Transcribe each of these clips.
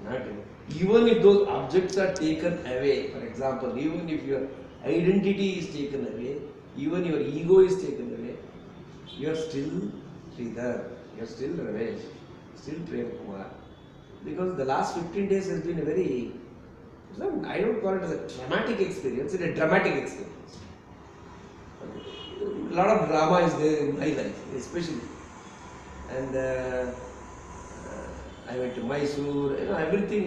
Not even if those objects are taken away, for example, even if your identity is taken away, even your ego is taken away, you are still Sridhar, you are still Ramesh, still Prem Kumar. Because the last 15 days has been a very, I don't call it as a traumatic experience, it's a dramatic experience. A lot of drama is there in my life, especially. And I went to Mysore, everything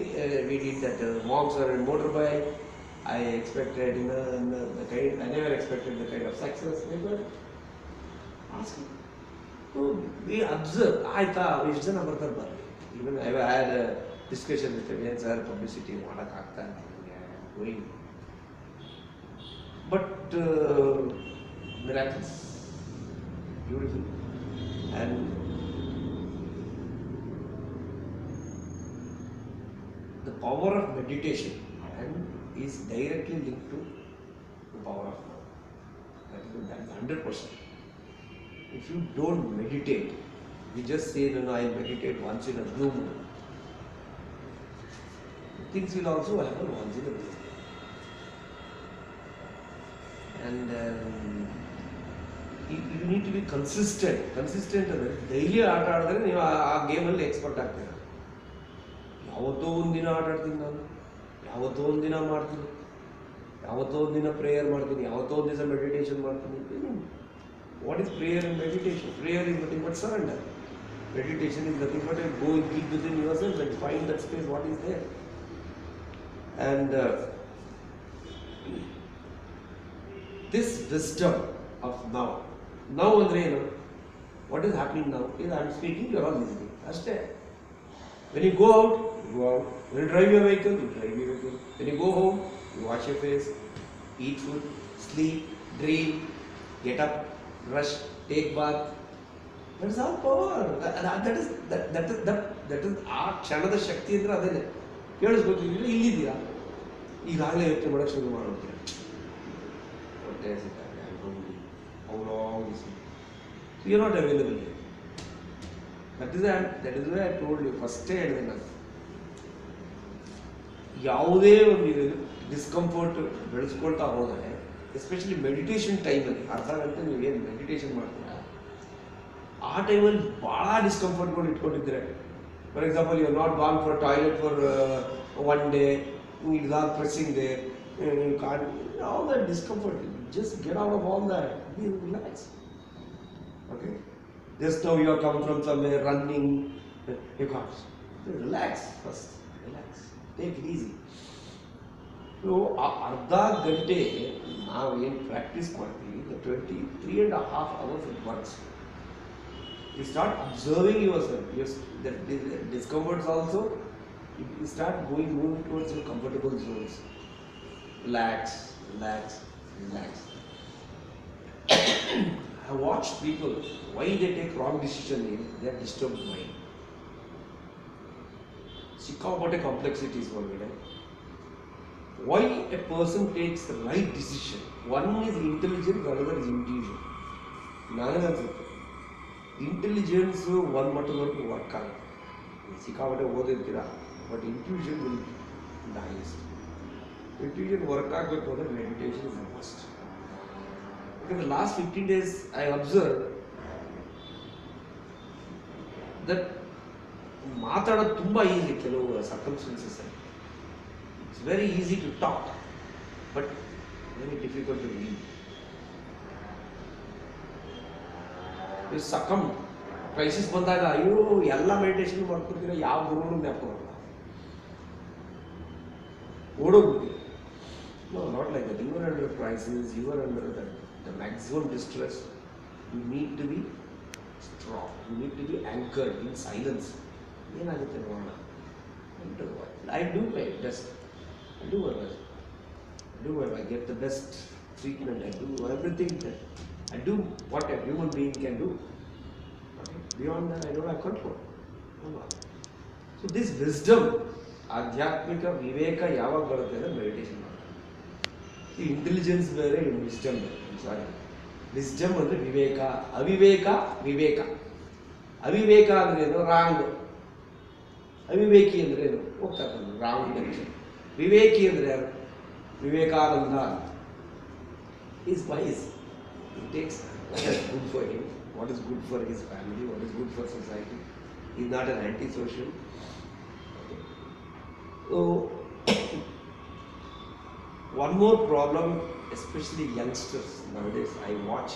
we did that. Monks are in motorbike. I expected, I never expected the kind of success. Never asked me. So we observe. I thought, even I had a discussion with him, sir, publicity, going. But miraculous, beautiful, and the power of meditation and is directly linked to the power of love. That is 100%. If you don't meditate, you just say, no, I meditate once in a blue moon. Things will also happen once in a blue moon. And you need to be consistent. Consistent daily ಆಟ ಆಡಿದ್ರೆ ನೀವು ಆ ಗೇಮಲ್ಲಿ expert ಆಗ್ತೀರ. ಯಾವತ್ತೋ ಒಂದಿನ ಆಟ ಆಡ್ತೀನಿ ನಾನು, ಯಾವತ್ತೋ ಒಂದಿನ ಮಾಡ್ತೀನಿ, ಯಾವತ್ತೋ ಒಂದಿನ ಪ್ರೇಯರ್ ಮಾಡ್ತೀನಿ, ಯಾವತ್ತೋ ಒಂದು ದಿವಸ ಮೆಡಿಟೇಷನ್ ಮಾಡ್ತೀನಿ. What is prayer and meditation? Prayer is nothing but surrender. Meditation is nothing but go deep within yourself and find that space what is there. And this wisdom of now andre ಏನು, what is happening now is I am speaking, you are all listening. ಅಷ್ಟೇ. When you go out, you go out. When you drive your vehicle, you drive your vehicle. When you go home, you wash your face, eat food, sleep, dream, get up, brush, take bath. That is all power. That is ಆ ಕ್ಷಣದ ಶಕ್ತಿ ಅಂದ್ರೆ ಅದೇನೆ. ಕೇಳಿಸ್ಬೇಕು, ಇಲ್ಲಿದ್ದೀರಾ, ಈಗಾಗಲೇ ಯೋಚನೆ ಮಾಡೋಕ್ಕೆ ಶುರು ಮಾಡ್ತೀರಾ. ಹೊಟ್ಟೆ ಹಸಿತಾರೆ, how long is it? So you are not available here. That is why I told you, first ಹೇಳಿದೆ ನಾನು, ಯಾವುದೇ ಒಂದು ಡಿಸ್ಕಂಫರ್ಟ್ ಬೆಳೆಸ್ಕೊಳ್ತಾ ಹೋದರೆ, ಎಸ್ಪೆಷಲಿ ಮೆಡಿಟೇಷನ್ ಟೈಮಲ್ಲಿ ಅರ್ಧ ಗಂಟೆ ನೀವೇನು ಮೆಡಿಟೇಷನ್ ಮಾಡ್ತೀರಾ ಆ ಟೈಮಲ್ಲಿ ಭಾಳ ಡಿಸ್ಕಂಫರ್ಟ್ಗಳು ಇಟ್ಕೊಂಡಿದ್ರೆ, for example you are not gone for toilet for one day, it is all pressing there, you can't, all that discomfort, just get out of all that, be relaxed. Okay, just now you are come from somewhere running, you can't, relax first, relax, take it easy. So ಅರ್ಧ ಗಂಟೆ ನಾವೇನು practice ಮಾಡ್ತೀವಿ, 23.5 hours it works. You start observing yourself, the discomforts also, you start moving towards your comfortable zones. Relax, relax, relax. I watch people, why they take wrong decision is they are disturbed mind. ಸಿಕ್ಕಾಪಟ್ಟೆ complexities ಒಳಗಡೆ. Why a person takes the right decision? One is intelligence, another is intuition. ನನಗೆ ಅನ್ಸುತ್ತೆ intelligence ಒಂದು ಮಟ್ಟದವರೆಗೂ work ಆಗುತ್ತೆ, ಸಿಕ್ಕಾಪಟ್ಟೆ ಓದಿರ್ತೀರ, but intuition will the highest. Intuition work ಆಗಬೇಕು ಅಂದರೆ meditation is must. Because the last 15 days I observed that ಮಾತಾಡೋದು ತುಂಬ ಈಸಿ ಕೆಲವು circumstances. It's very easy to talk but very difficult to leave. ಸಕಮ್ ಕ್ರೈಸಿಸ್ ಬಂದಾಗ ಅಯ್ಯೋ ಎಲ್ಲ ಮೆಡಿಟೇಷನ್ ಮಾಡ್ಕೊತೀರ, ಯಾವ ಗುರುಗಳು ಜ್ಞಾಪಕ ಬರಲ್ಲ, ಓಡೋಗ್ಬಿಡ್ತೀವಿ. No, not like that. You are under crisis, you are under the maximum distress. You need to be strong. You need to be anchored in silence. ಏನಾಗುತ್ತೆ ನೋಡೋಣ. I do my best. I do my best. I get the best treatment. I do everything that I do what a human being can do. Okay? Beyond that, I don't have control. So this wisdom, ಆಧ್ಯಾತ್ಮಿಕ ವಿವೇಕ ಯಾವಾಗ ಬರುತ್ತೆ ಅಂದರೆ meditation ಮಾಡ್ತಾರೆ. ಈ intelligence ಬೇರೆ, wisdom ಬೇರೆ. ಸಾರಿ, wisdom ಅಂದರೆ ವಿವೇಕ, ಅವಿವೇಕ ವಿವೇಕ. ಅವಿವೇಕ ಅಂದ್ರೆ ಏನು? ರಾಂಗ್. ಅವಿವೇಕಿ ಅಂದರೆ ಏನು ಹೋಗ್ತಾರೆ ರಾಂಗ್ ಡೈರೆಕ್ಷನ್. ವಿವೇಕಿ ಅಂದರೆ ಯಾರು? Vivekananda is wise. He takes what is good for him, what is good for his family, what is good for society. He is not an anti-social. So, one more problem, especially youngsters nowadays, I watch,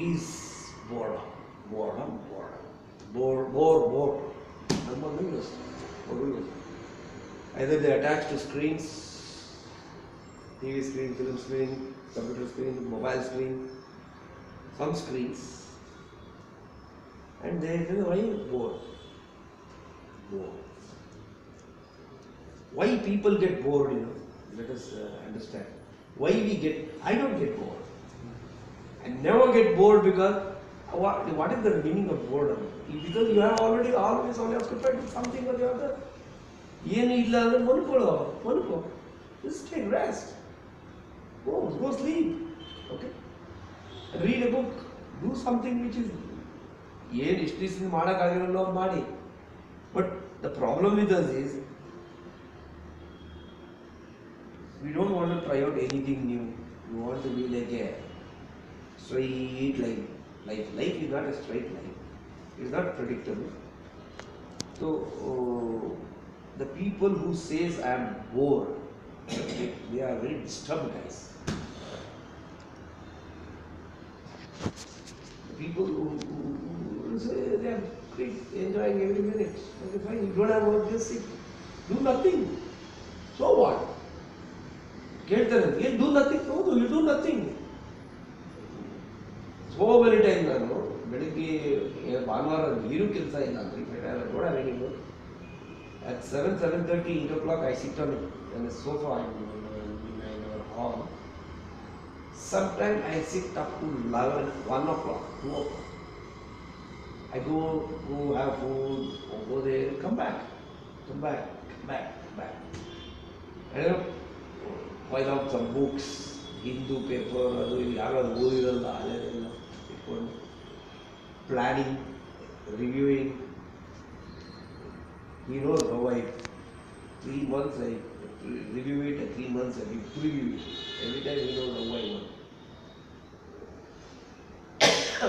is boredom. More. Either they attach to screens, TV screen, film screen, computer screen, mobile screen, some screens, and they say, why bored? Why people get bored, let us understand. Why we get, I don't get bored. I never get bored because, what is the meaning of boredom? Because you have already always on your occupied with something or the other. ಏನು ಇಲ್ಲ ಅಂದರೆ ಮಲ್ಕೋ, just take rest. Go sleep. Okay? Read a book. Do something which is ಏನು ಇಷ್ಟು ದಿವಸ ಮಾಡೋಕ್ಕಾಗಿರಲ್ಲ ಅವ್ರು ಮಾಡಿ. But the problem with us is we don't want to try out anything new. We want to be like a straight line. Life is not a straight line. It is not predictable. So the people who says I am bored, they are very disturbed guys. The people who say they are enjoying every minute. Okay, fine, you don't have work, just sit. Do nothing. So what? Get there, do nothing. No, you do nothing. So many times ನಾನು ಬೆಳಿಗ್ಗೆ ಭಾನುವಾರ ನೀರು ಕೆಲಸ ಇಲ್ಲ ಅಂದರೆ ನೋಡ ವೆನಿಂಗು at 7:30, 8 o'clock I sit on the sofa in our hall. Sometimes I sit up to 11, 1 o'clock, 2 o'clock. I go have food, go there, come back. I find out some books, Hindu paper, ಯಾರಾದ್ರು ಓದಿರಲ್ಲ ಅದೆಲ್ಲ ಇಟ್ಕೊಂಡು planning, reviewing. He knows how I 3 months I review it, 3 months I preview it. Every time he knows how I want.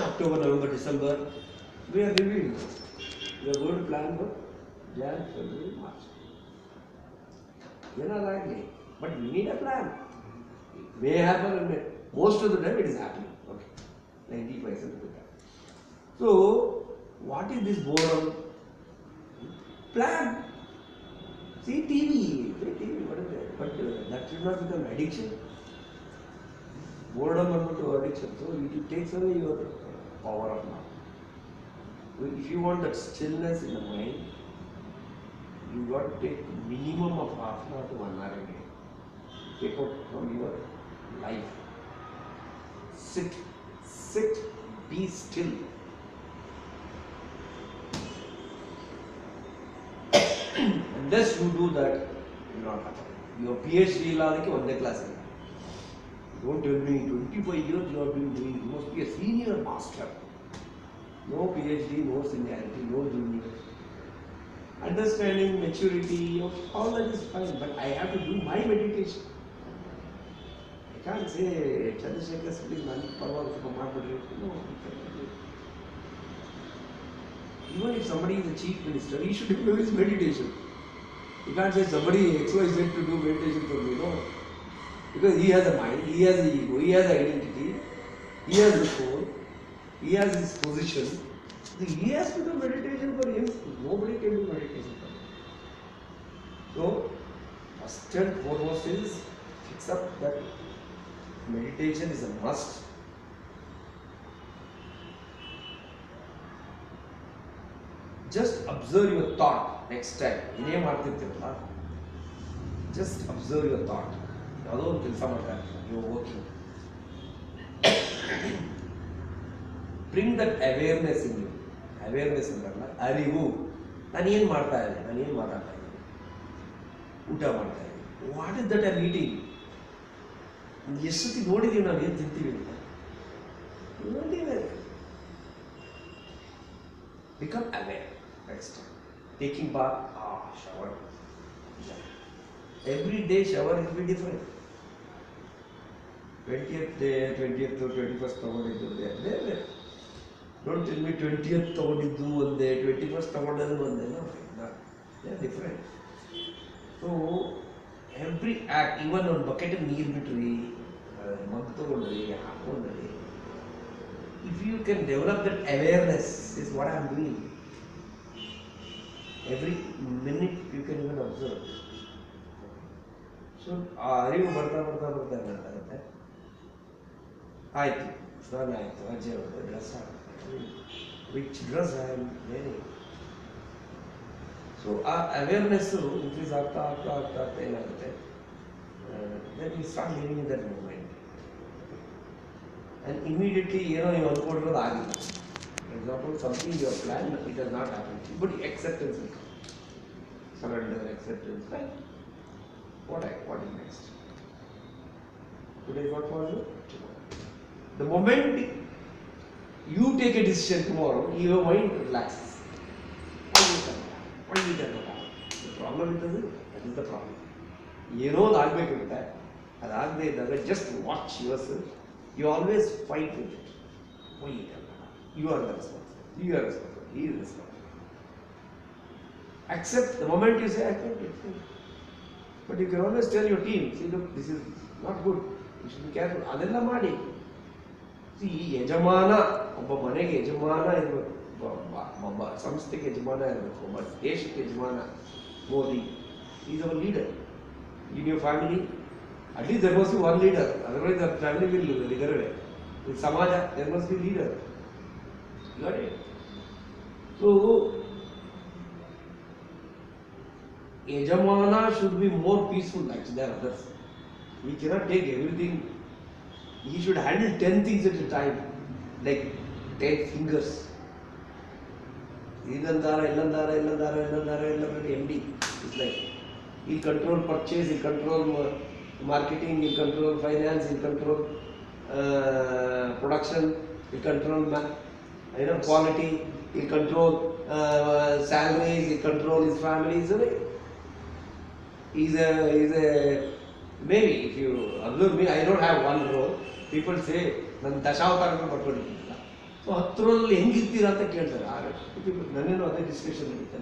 October, November, December, we are reviewing. We are going to plan for January, February, March. But we need a plan. It may happen, and most of the time it is happening. Okay, 90% of the time. So, what is this boredom? Plan. See TV, what is that? But that should not become addiction. Boredom or not addiction. So it takes away your power of mind. If you want that stillness in the mind, you got to take minimum of half an hour to 1 hour a day. Take out from your life. Sit, be still. Unless you do that, it will not happen. Your PhD ಇಲ್ಲ ಅದಕ್ಕೆ ಒಂದೇ class ಇಲ್ಲ. Don't tell me 25 years you have been doing. You must be a senior master. No PhD, no seniority, no junior. Understanding, maturity, all that is fine. But I have to do my meditation. I can't say Chandrasekhar sitting on Parvat from Marbury. No. Even if somebody is a chief minister, he should do his meditation. You can't say somebody XYZ to do meditation for me, no. Because he has a mind, he has an ego, he has an identity, he has a soul, he has his position. He has to do meditation for him. Nobody can do meditation for him. So, first and foremost is fix up that meditation is a must. Just observe your thought next time. ಇನ್ನೇ ಮಾಡ್ತಿರ್ತೀರಲ್ಲ, just observe your thought. ಯಾವುದೋ ಒಂದು ಕೆಲಸ ಮಾಡ್ತಾ ಇರ್ತೀರ, you are working. Bring that awareness in you. Awareness ಅಂದ್ರಲ್ಲ, ಅರಿವು. ನಾನು ಏನು ಮಾಡ್ತಾ ಇದ್ದೀನಿ, ನಾನು ಏನು ಮಾತಾಡ್ತಾ ಇದ್ದೀನಿ, ಊಟ ಮಾಡ್ತಾ ಇದ್ದೀನಿ. What is that I am eating? ಎಷ್ಟೊತ್ತಿ ನೋಡಿದ್ದೀವಿ ನಾವು ಏನು ತಿಂತೀವಿ ಅಂತ. Become aware. Next time. Taking bath, shower. Yeah. Every day shower will be different. 20th day, 20th or 21st ತಗೊಂಡಿದ್ದು there. Don't tell me 20th ತಗೊಂಡಿದ್ದು ಒಂದೇ, 21st ತಗೊಂಡದ್ದು ಒಂದೇ. No, they are different. So every act, even on bucket ನೀರು ಬಿಟ್ರಿ, ಮಗ್ ತಗೊಂಡ್ರಿ, ಹಾಕೊಂಡ್ರಿ, if you can develop that awareness is what I am doing. Every minute you can even observe. So ಅರಿವು ಬರ್ತಾ ಏನಾಗುತ್ತೆ, ಆಯಿತು ಸ್ನಾನ ಆಯಿತು, ಅಜ್ಜಿ ಅವ್ರದ್ದು ಡ್ರೆಸ್ ಹಾಕ್ತಾರೆ, which dress I am wearing. So ಆ ಅವೇರ್ನೆಸ್ಸು ಇನ್ಕ್ರೀಸ್ ಆಗ್ತಾ ಏನಾಗುತ್ತೆ, then you start living in that moment. And immediately ಏನೋ ನೀವು ಅಂದ್ಕೊಂಡಿರೋದು ಆಗಿಲ್ಲ. For example something your plan it has not happen, but acceptance will come. Surrender, acceptance, right? What is next? Today what for you? The moment you take a decision tomorrow, your mind relaxes. What is that? The problem is that is the problem. ಏನೋ ಒಂದು ಆಗಬೇಕಿರುತ್ತೆ, ಅದಾಗದೇ ಇದ್ದಾಗ just watch your self. You always fight with it. Why you are the responsible. You are responsible. He is responsible. Accept the moment you say I can't get it. But you can always tell your team, see look, this is not good. You should be careful. ಅದೆಲ್ಲ ಮಾಡಿ. See, ಯಜಮಾನ, ಒಬ್ಬ ಮನೆಗೆ ಯಜಮಾನ ಇರಬೇಕು, ಒಬ್ಬ ಸಂಸ್ಥೆಗೆ ಯಜಮಾನ ಇರಬೇಕು, ಒಬ್ಬ ದೇಶಕ್ಕೆ ಯಜಮಾನ. Modi is our leader. In your family, at least there must be one leader, otherwise the family will wither. In Samaja, there must be leader. Got it? So, Yajamana should be more peaceful actually than others. He cannot take everything. He should handle 10 things at a time, like 10 fingers. Illandara, MD. It's like he'll control purchase, he'll control marketing, he'll control finance, he'll control production, he'll control quality, he'll control salaries, he'll control his family. He's a maybe if you observe me, I don't have one role. People say ನನ್ನ ದಶಾವತಾರಗಳು ಬರ್ಕೊಂಡಿಲ್ಲ. So 10ರಲ್ಲಿ ಹೆಂಗಿರ್ತೀರಾ ಅಂತ ಕೇಳ್ತಾರೆ. ನನ್ನೇನೋ ಅದೇ discussion ನಡೀತಾ.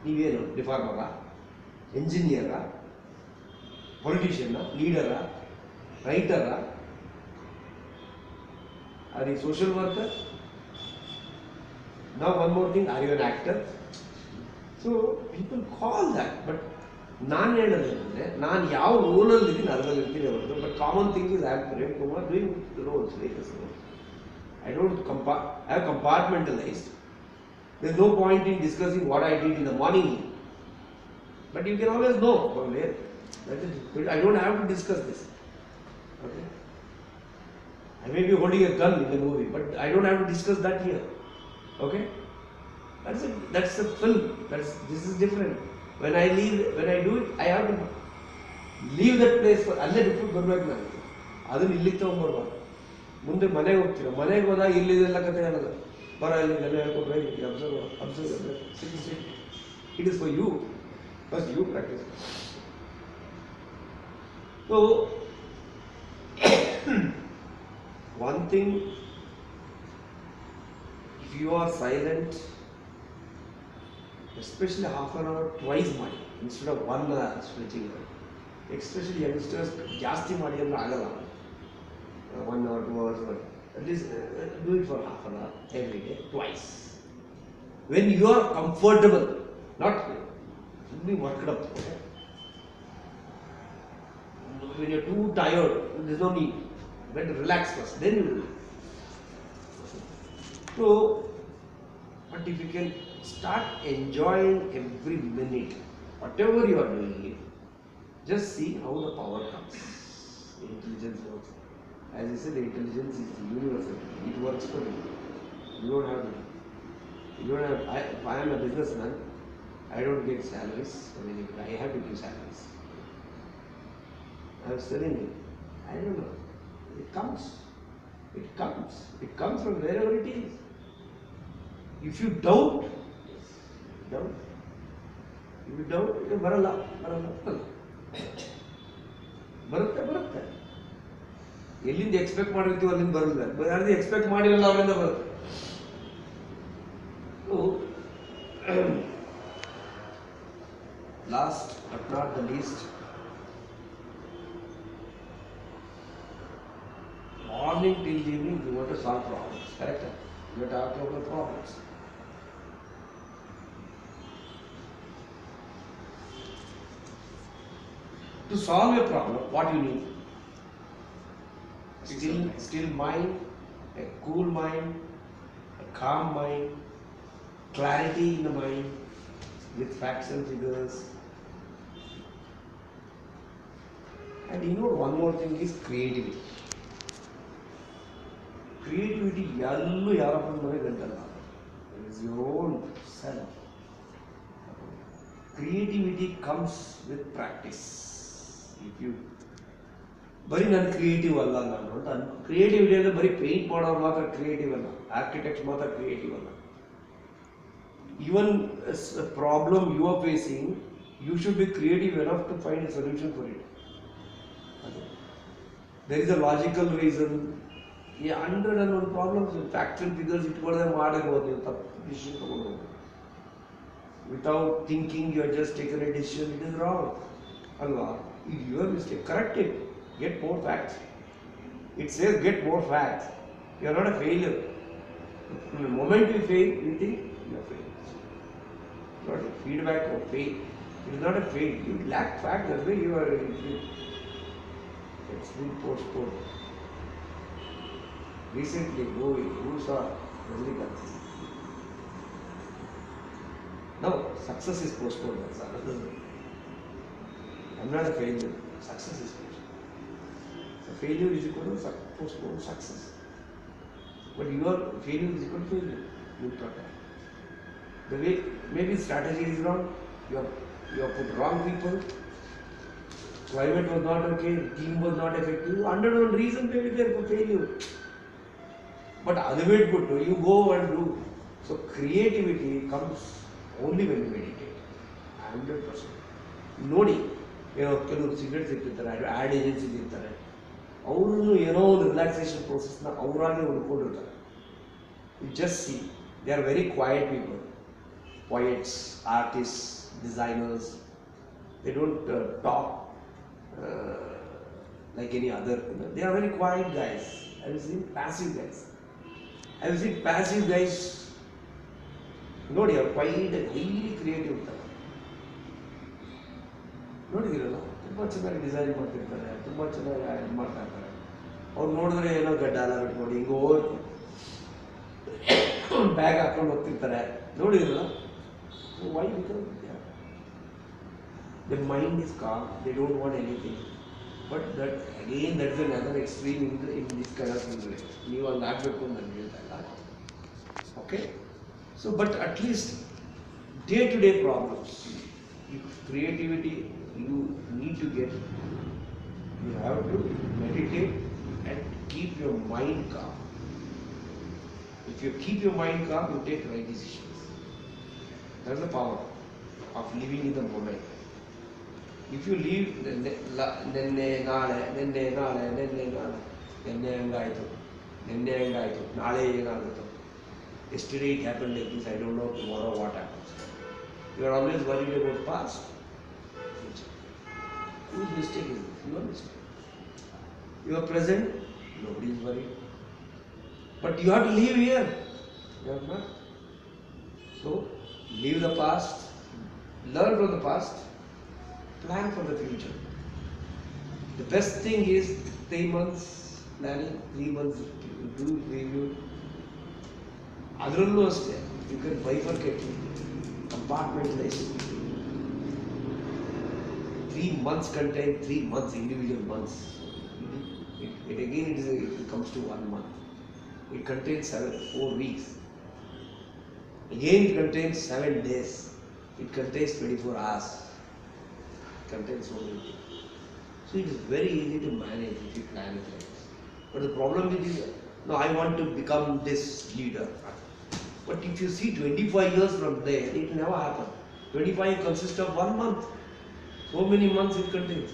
ನೀವೇನು ಡಿಫಾರ್ಮರಾ, ಎಂಜಿನಿಯರಾ, ಪೊಲಿಟಿಷಿಯನ್ನ, ಲೀಡರಾ, ರೈಟರಾ, are you social worker? Now one more thing, are you an actor? So people call that, but ನಾನು ಹೇಳೋದೇನೆಂದರೆ ನಾನು ಯಾವ ರೋಲಲ್ಲಿ ಇದ್ದೀನಿ ಅದರಲ್ಲಿ ಇರ್ತೀನಿ ಹೊರತು. But common thing is I am Prem Kumar doing roles latest roles. I have compartmentalized. There is no point in discussing what I did in the morning, but you can always know from where. I don't have to discuss this. Okay? I may be holding a gun in the movie, but I don't have to discuss that here. Okay? That's a film. This is different. When I do it, I have to leave that place for ಅಲ್ಲೇ ಬಿಟ್ಬಿಟ್ಟು ಬರ್ಬೇಕು ನಾನು. ಅದನ್ನು ಇಲ್ಲಿಗೆ ತೊಗೊಂಡ್ಬರ್ಬಾರ್ದು. ಮುಂದೆ ಮನೆಗೆ ಹೋಗ್ತೀರ, ಮನೆಗೆ ಹೋದಾಗ ಇಲ್ಲಿದೆಲ್ಲ ಕತೆ ಹೇಳೋದು, ಬರ ಇಲ್ಲಿ ಎಲ್ಲ ಹೇಳ್ಕೊಟ್ರೆ observe it is for you. First you practise. So one thing, if you are silent, especially half an hour twice ಮಾಡಿ instead of 1 hour stretching. Especially youngsters ಜಾಸ್ತಿ ಮಾಡಿ ಅಂದ್ರೆ ಆಗಲ್ಲ. 1 hour 2 hours, but at least do it for half an hour every day, twice. When you are comfortable, not be worked up. Okay? When you are too tired, there is no need. Better relax first, then you will. So, but if you can start enjoying every minute, whatever you are doing, just see how the power comes. Intelligence works. As I said, the intelligence is universal. It works for you. You don't have. If I am a businessman, I don't get salaries. I have to give salaries. I was telling you, I don't know. It comes from wherever it is. If you doubt, if you doubt, ಇದು ಬರಲ್ಲ. ಬರುತ್ತೆ. ಎಲ್ಲಿಂದ expect ಮಾಡಿರ್ತೀವಿ ಅಲ್ಲಿಂದ ಬರಲ್ಲ. ಯಾರು expect ಮಾಡಿರಲ್ಲ ಅವರಿಂದ ಬರುತ್ತೆ. Last but not the least, morning till evening you want to solve problems, correct? You have to talk about problems. To solve a problem, what you need? Still mind, a cool mind, a calm mind, clarity in the mind with facts and figures. And you know, one more thing is creativity. Creativity, yallu yarappan mane gantalla. It is your own self. Creativity comes with practice. If you ಬರೀ ನಾನು creative ಅಲ್ಲ ನಾನು ಅಂತ creativity ಅಂದರೆ ಬರೀ paint ಮಾಡೋರು ಮಾತ್ರ creative ಅಲ್ಲ, ಆರ್ಕಿಟೆಕ್ಟ್ಸ್ ಮಾತ್ರ ಕ್ರಿಯೇಟಿವ್ ಅಲ್ಲ. Even a problem you are facing, you should be creative enough to find a solution for it. There is a logical reason. 101 problems, facts and figures ಇಟ್ಕೊಳ್ಳದೆ ಮಾಡಬಹುದು ನೀವು ತಪ್ಪು ಡಿಸಿಷನ್ ತಗೊಳ್ಬಹುದು. Without thinking you have just taken a decision, it is wrong. ಅಲ್ವಾ? If you are mistake, correct it. Get more facts. It says get more facts. You are not a failure. The moment you fail, you think you are failed. Not a feedback or fail. It is not a fail. You lack facts. That's why you are. It's been postponed. Recently, who saw Rajinikanth? Now, success is postponed. That's another thing. I'm not a failure. Success is postponed. So failure is equal to postponed success. But your failure is equal to failure. You thought that. The way maybe strategy is wrong. You have put wrong people. Climate was not okay. Team was not effective. 101 reason may be there for failure. But other way to do, you go and do. So creativity comes only when you meditate. 100%. ನೋಡಿ ಕೆಲವರು cigarette ಸಿಗ್ತಿರ್ತಾರೆ, add ಏಜೆನ್ಸಿಗೆ ಇರ್ತಾರೆ, ಅವರು ಏನೋ ಒಂದು relaxation ಪ್ರೋಸೆಸ್ನ ಅವರಾಗೆ ಉಳ್ಕೊಂಡಿರ್ತಾರೆ. You just see they are very quiet people, poets, artists, designers. They don't talk like any other. They are very quiet guys. I have seen passive guys. I have seen passive guys. ನೋಡಿ ಅವ್ರು quite highly creative ಇರ್ತಾರೆ. ನೋಡಿದಿರಲ್ಲ, ತುಂಬ ಚೆನ್ನಾಗಿ design ಮಾಡ್ತಿರ್ತಾರೆ, ತುಂಬ ಚೆನ್ನಾಗಿ ಇದು ಮಾಡ್ತಾ ಇರ್ತಾರೆ. ಅವ್ರು ನೋಡಿದ್ರೆ ಏನೋ ಗಡ್ಡ ಎಲ್ಲ ಬಿಟ್ಕೊಂಡು ಹಿಂಗೆ ಬ್ಯಾಗ್ ಹಾಕೊಂಡು ಹೋಗ್ತಿರ್ತಾರೆ. ನೋಡಿದಿರಲ್ಲ, why? Because the mind is calm, they don't want anything. But that again, that's another extreme in this kind of thing. ನೀವು ಅಲ್ಲಿ ಆಗಬೇಕು ಅಂತ ನಾನು ಹೇಳ್ತಾ ಇಲ್ಲ. Okay? So, but at least day-to-day problems, if creativity you need to get, you have to meditate and keep your mind calm. If you keep your mind calm, you take right decisions. That's the power of living in the moment. If you live ನಿನ್ನೆ ನಾಳೆ ಹೆಂಗಾಯಿತು, ನಾಳೆ ಏನಾಗುತ್ತೋ, yesterday it happened like this, I don't know tomorrow what happens. You are always worried about past, future. Whose mistake is this? Your mistake. You are present, nobody is worried. But you have to live here. You have not. So, leave the past, learn from the past, plan for the future. The best thing is 3 months planning, 3 months do review. ಅದರಲ್ಲೂ ಅಷ್ಟೇ, you can bifurcate, compartmentalize. 3 months contain 3 months, individual months. It comes to 1 month. It contains 4 weeks. Again it contains 7 days. It contains 24 hours. It contains so many things. So it is very easy to manage if you plan it like this. But the problem with this, no, I want to become this leader. But if you see 25 years from there, it will never happen. 25 consists of 1 month. So many months it contains.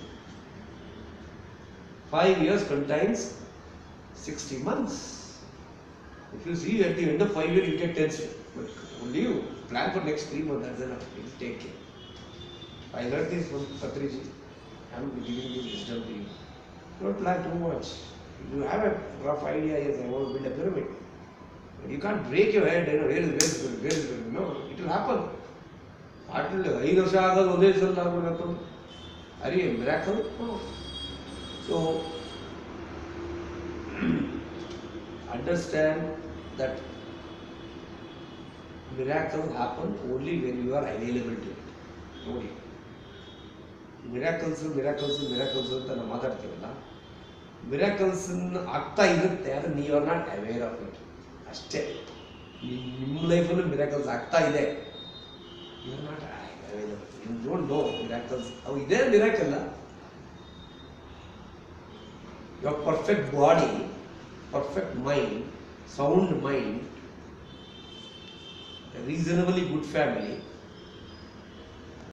5 years contains 60 months. If you see at the end of 5 years, you get 10 steps. But only you plan for next 3 months, that's enough. You take care. I learned this from Patriji. I am giving this wisdom to you. Don't plan too much. You have a rough idea, yes, I want to build a pyramid. But you can't break your head, where is it? No, it will happen. Until 5 ವರ್ಷ ಆಗೋದು ಒಂದೇ ಸಲ ಆಗ್ಬಿಡತ್ತು. Are you a miracle? No. So, understand that miracles happen only when you are available to it. Only. Miracles ಅಂತ ನಾವು ಮಾತಾಡ್ತೀವಲ್ಲ, miracles ಆಗ್ತಾ ಇರುತ್ತೆ, ಆದರೆ ನೀವು are not aware of it ಅಷ್ಟೇ. ನಿಮ್ಮ ಲೈಫಲ್ಲೂ ಮಿರಾಕಲ್ಸ್ ಆಗ್ತಾ ಇದೆ, you are not aware, you don't know miracles. ಅವು ಇದೇ ಮಿರಾಕಲ್ಲ. Your perfect body, perfect mind, sound mind, a reasonably good family,